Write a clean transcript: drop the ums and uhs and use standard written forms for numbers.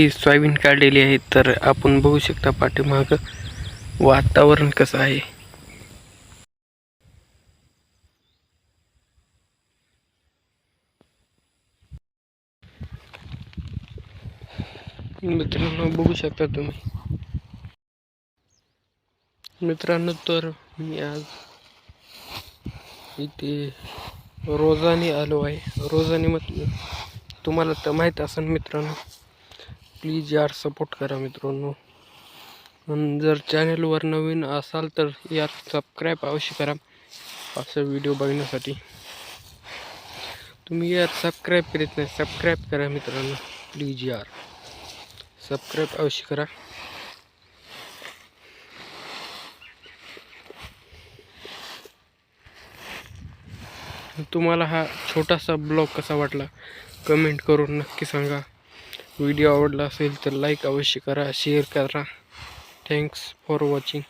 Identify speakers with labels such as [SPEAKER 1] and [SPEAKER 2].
[SPEAKER 1] ही soybean काढलेली आहे, तर आपण बघू शकता पाठीमाग वातावरण कसं आहे. मित्रांनो बघू शकता तुम्ही. मित्रांनो तर मी आज इथे रोजाने आलो आहे. रोजाने मग तुम्हाला तर माहीत असेल मित्रांनो. प्लीज यार सपोर्ट करा मित्रांनो. आणि जर चॅनलवर नवीन असाल तर यार सबस्क्राईब अवश्य करा असं व्हिडिओ बघण्यासाठी. तुम्ही यार सबस्क्राईब करीत नाही, सबस्क्राईब करा मित्रांनो. प्लीज यार सबस्क्राईब अवश्य करा. तुम्हाला हा छोटासा ब्लॉग कसा वाटला कमेंट करून नक्की सांगा. व्हिडिओ आवडला असेल तर लाईक अवश्य करा, शेअर करा. Thanks for watching.